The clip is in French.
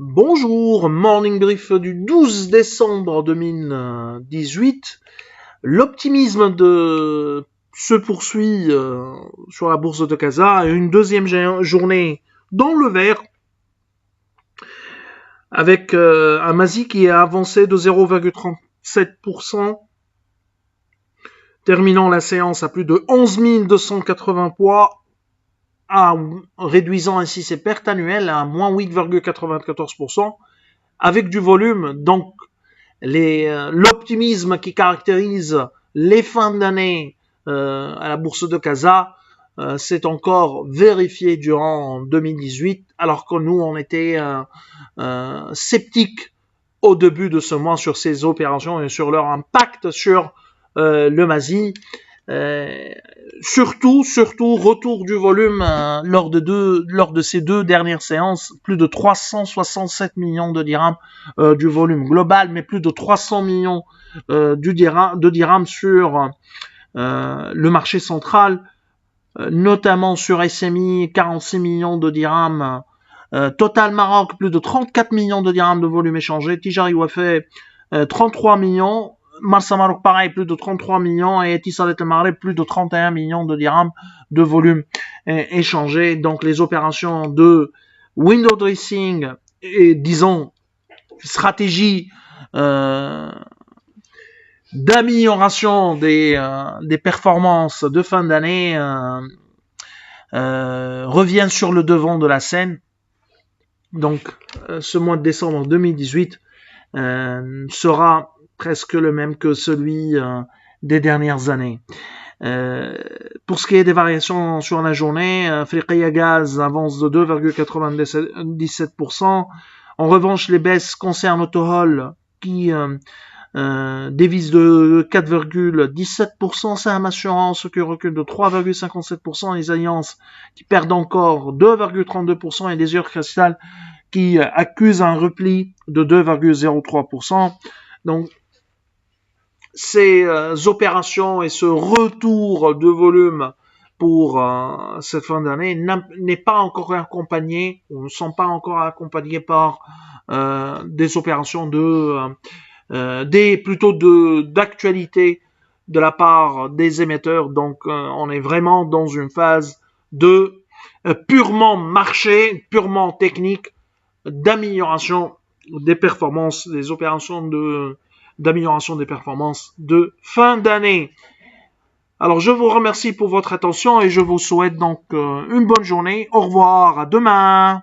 Bonjour, morning brief du 12 décembre 2018. L'optimisme se poursuit sur la bourse de Casa. Une deuxième journée dans le vert avec un Masi qui a avancé de 0,37%, terminant la séance à plus de 11 280 points, réduisant ainsi ses pertes annuelles à moins 8,94%, avec du volume. Donc l'optimisme qui caractérise les fins d'année à la bourse de Casa s'est encore vérifié durant 2018, alors que nous on était sceptiques au début de ce mois sur ces opérations et sur leur impact sur le Masi. Surtout retour du volume lors de ces deux dernières séances, plus de 367 millions de dirhams du volume global, mais plus de 300 millions de dirhams sur le marché central, notamment sur SMI, 46 millions de dirhams, Total Maroc, plus de 34 millions de dirhams de volume échangé, Tijari Wafé, 33 millions, Marsa Maroc pareil, plus de 33 millions, et Etisalat El Maghreb, plus de 31 millions de dirhams de volume échangé. Donc les opérations de window dressing et disons stratégie d'amélioration des performances de fin d'année reviennent sur le devant de la scène. Donc ce mois de décembre 2018 sera presque le même que celui des dernières années. Pour ce qui est des variations sur la journée, Afriqiya Gaz avance de 2,97%. En revanche, les baisses concernent Autohol qui dévise de 4,17%, Saham Assurance qui recule de 3,57%, les Alliances qui perdent encore 2,32% et les Urcristal qui accusent un repli de 2,03%. Donc ces opérations et ce retour de volume pour cette fin d'année n'est pas encore accompagné, ou ne sont pas encore accompagnés par des opérations plutôt d'actualité de la part des émetteurs. Donc on est vraiment dans une phase de purement marché, purement technique, d'amélioration des performances, des opérations d'amélioration des performances de fin d'année. Alors je vous remercie pour votre attention et je vous souhaite donc une bonne journée. Au revoir, à demain.